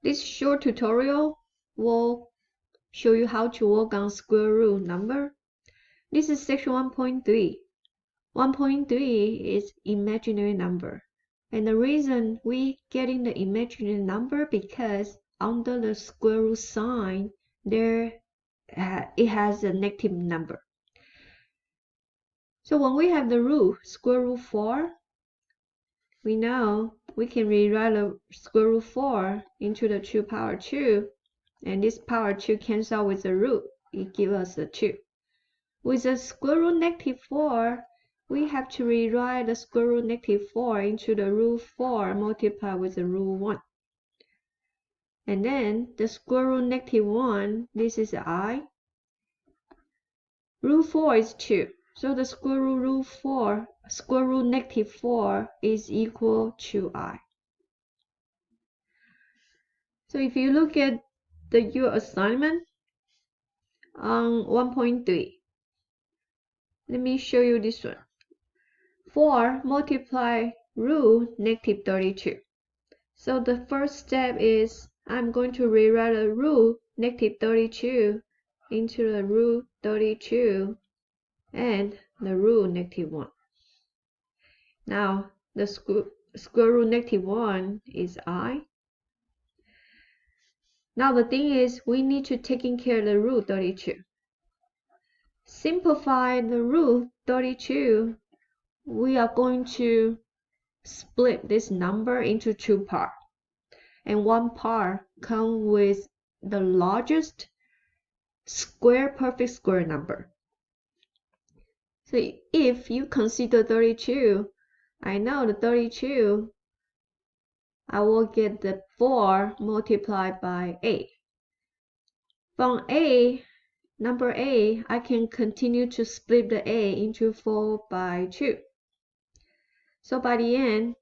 This short tutorial will show you how to work on square root number. This is section 1.3. 1.3 is imaginary number. And the reason we getting the imaginary number because under the square root sign, it has a negative number. So when we have the root, square root 4, we know we can rewrite the square root 4 into the 2 power 2. And this power 2 cancels out with the root. It gives us a 2. With the square root negative 4, we have to rewrite the square root negative 4 into the root 4 multiplied with the root 1. And then the square root negative 1, this is I. Root 4 is 2. So the square root negative 4 is equal to I. So if you look at your assignment on 1.3, let me show you this one. 4 multiply root negative 32. So the first step is I'm going to rewrite the root negative 32 into the root 32 and the root negative 1. Now the square root negative 1 is I. Now the thing is we need to take care of the root 32. Simplify the root 32. We are going to split this number into 2 parts. And one part comes with the largest perfect square number. So if you consider 32, I know the 32, I will get the 4 multiplied by 8. From number A, I can continue to split the A into 4 by 2. So by the end,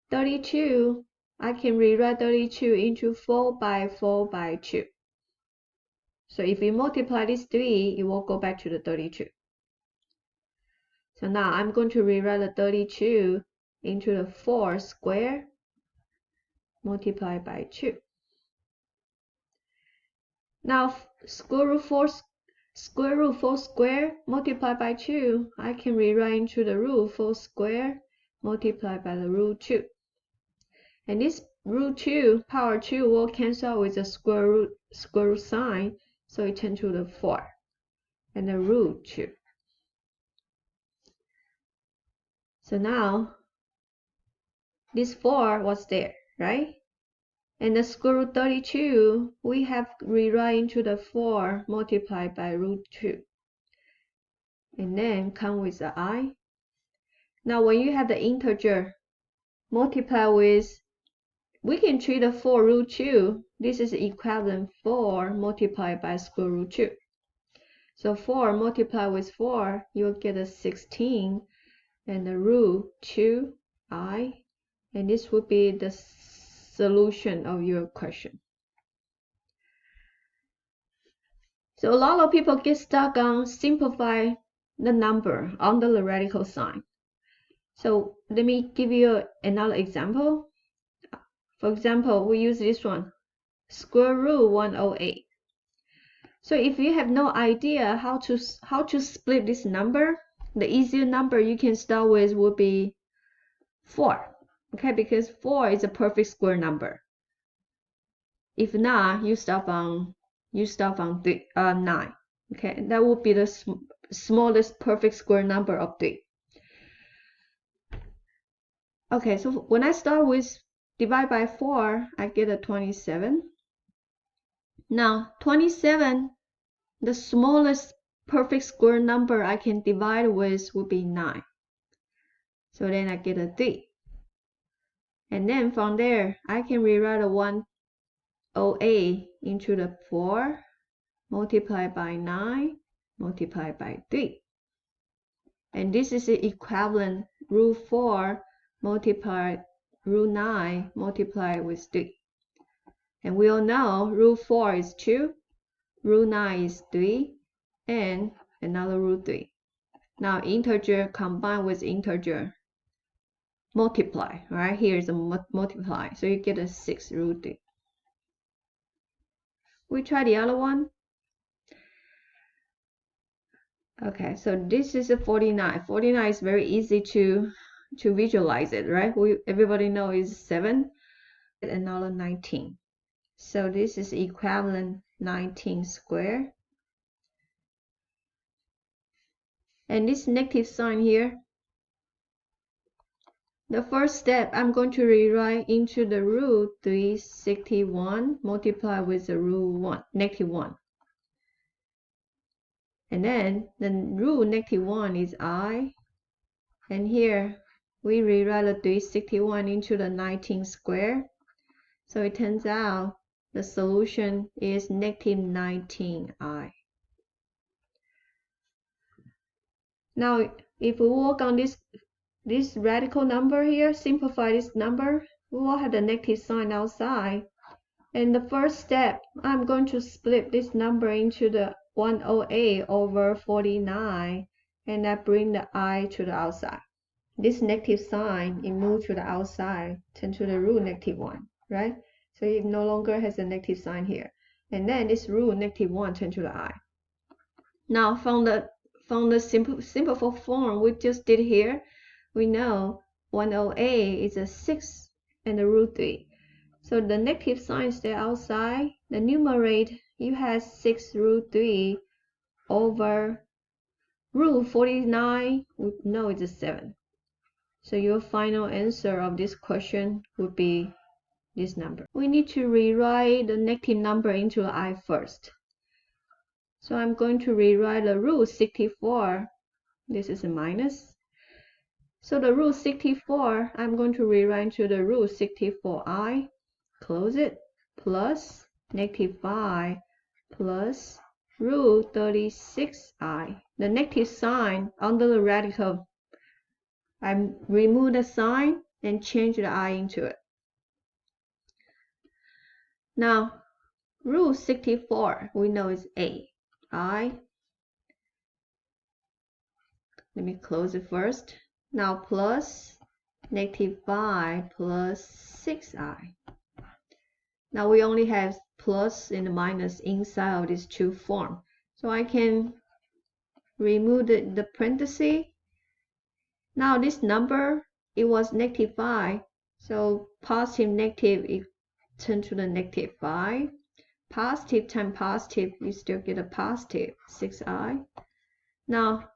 32, I can rewrite 32 into 4 by 4 by 2. So if we multiply these 3, it will go back to the 32. So now I'm going to rewrite the 32 into the 4 square multiplied by 2. Now square root 4 square multiplied by 2, I can rewrite into the root 4 square multiplied by the root 2. And this root 2, power 2 will cancel with the square root sign, so it turns to the 4 and the root 2. So now this 4 was there, right? And the square root 32, we have rewrite into the 4 multiplied by root 2. And then come with the I. Now when you have the integer multiply with, we can treat the 4 root 2. This is equivalent 4 multiplied by square root 2. So 4 multiplied with 4, you'll get a 16 and the root 2i. And this would be the solution of your question. So a lot of people get stuck on simplify the number under the radical sign. So let me give you another example. For example, we use this one, square root 108. So if you have no idea how to split this number, the easier number you can start with would be 4. Okay, because 4 is a perfect square number. If not, you start on 9. Okay, that would be the smallest perfect square number of 3. Okay, so when I start with divide by 4, I get a 27. Now 27, the smallest perfect square number I can divide with would be 9. So then I get a 3. And then from there, I can rewrite a 108 into the 4 multiplied by 9 multiplied by 3. And this is the equivalent root 4 multiplied root 9 multiplied with 3. And we all know root 4 is 2, root 9 is 3, and another root 3. Now integer combined with integer multiply, right? Here is a multiply, so you get a 6 root 3. We try the other one. Okay, so this is a 49. 49 is very easy to visualize it, right? Everybody know is 7. Another 19. So this is equivalent 19 squared. And this negative sign here, the first step, I'm going to rewrite into the root 361 multiplied with the root 1, negative 1. And then the root negative 1 is I. And here we rewrite the 361 into the 19 squared. So it turns out the solution is negative 19i. Now, if we work on this radical number here, simplify this number, we will have the negative sign outside. And the first step, I'm going to split this number into the 108 over 49, and I bring the I to the outside. This negative sign, it moves to the outside, turn to the root negative 1, right? So it no longer has a negative sign here. And then this root negative 1 turn to the I. Now from the simple form we just did here, we know 108 is a 6 and the root 3. So the negative sign stay outside. The numerator, you have 6 root 3 over root 49, we know it's a 7. So your final answer of this question would be this number. We need to rewrite the negative number into the I first. So I'm going to rewrite the root 64. This is a minus. So the root 64, I'm going to rewrite into the root 64i. Close it. Plus negative 5 plus root 36i. The negative sign under the radical, I remove the sign and change the I into it. Now, root 64, we know is I. Let me close it first. Now plus negative 5 plus 6i. Now we only have plus and minus inside of these two forms. So I can remove the parenthesis. Now this number, it was negative 5. So positive, negative, it turns to the negative 5. Positive times positive, you still get a positive 6i. Now,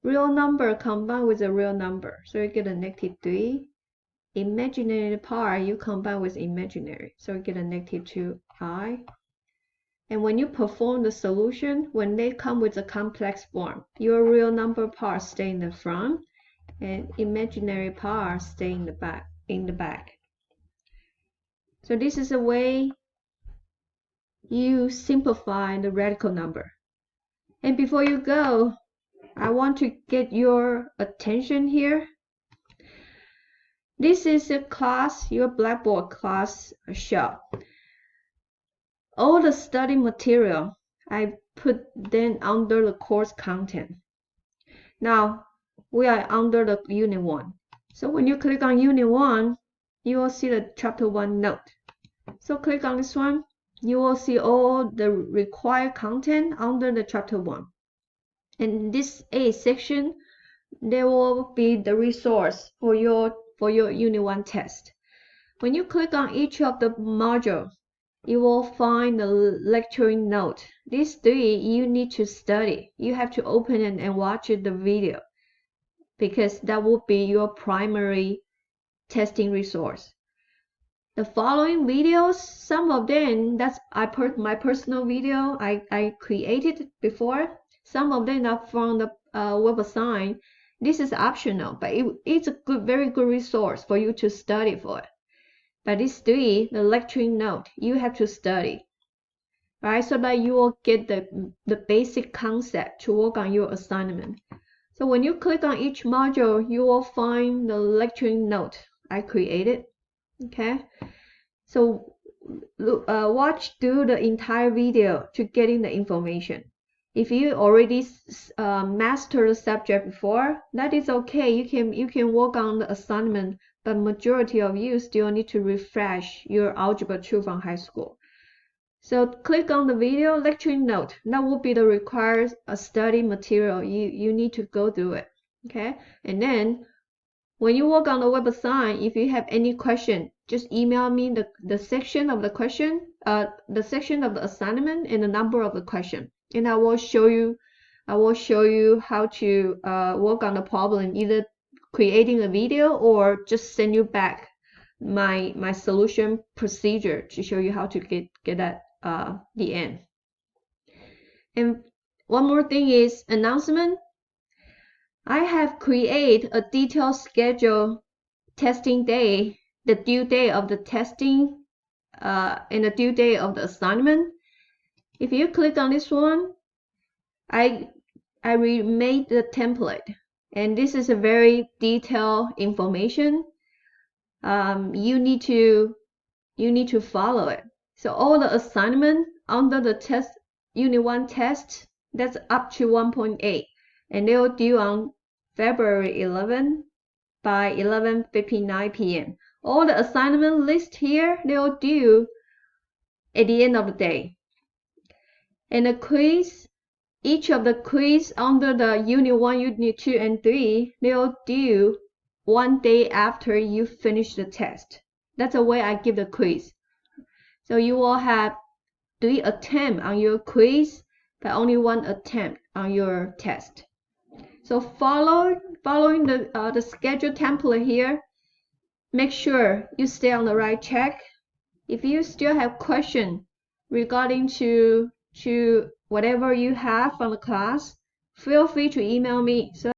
real number combined with a real number, so you get a negative 3. Imaginary part, you combine with imaginary, so you get a negative 2i. And when you perform the solution, when they come with a complex form, your real number part stay in the front, and imaginary part stay in the back. So this is a way you simplify the radical number. And before you go, I want to get your attention here. This is a class, your Blackboard class shell. All the study material, I put them under the course content. Now, we are under the Unit 1. So when you click on Unit 1, you will see the Chapter 1 note. So click on this one. You will see all the required content under the Chapter 1. In this A section, there will be the resource for your Unit 1 test. When you click on each of the modules, you will find the lecturing note. These 3 you need to study. You have to open it and watch the video because that will be your primary testing resource. The following videos, some of them, that's my personal video I created before. Some of them are from the WebAssign. This is optional, but it's a very good resource for you to study for it. But these 3, the lecturing note, you have to study, right? So that you will get the basic concept to work on your assignment. So when you click on each module, you will find the lecturing note I created, okay? So watch through the entire video to getting the information. If you already mastered the subject before, that is okay. You can work on the assignment, but majority of you still need to refresh your Algebra 2 from high school. So click on the video lecture note. That will be the required study material. You need to go through it. Okay, and then when you work on the web assign, if you have any question, just email me the section of the question, the section of the assignment and the number of the question, and I will show you how to work on the problem, either creating a video or just send you back my solution procedure to show you how to get at the end. And one more thing is announcement. I have created a detailed schedule testing day, the due date of the testing, and the due date of the assignment. If you click on this one, I remade the template, and this is a very detailed information. You need to follow it. So all the assignment under the test unit 1 test, that's up to 1.8, and they will due on February 11 by 11:59 p.m. All the assignment list here, they will due at the end of the day. And the quiz, each of the quiz under the unit 1, unit 2, and 3, they will due 1 day after you finish the test. That's the way I give the quiz. So you will have 3 attempts on your quiz, but only 1 attempt on your test. So following the schedule template here, make sure you stay on the right track. If you still have questions regarding to whatever you have from the class, feel free to email me so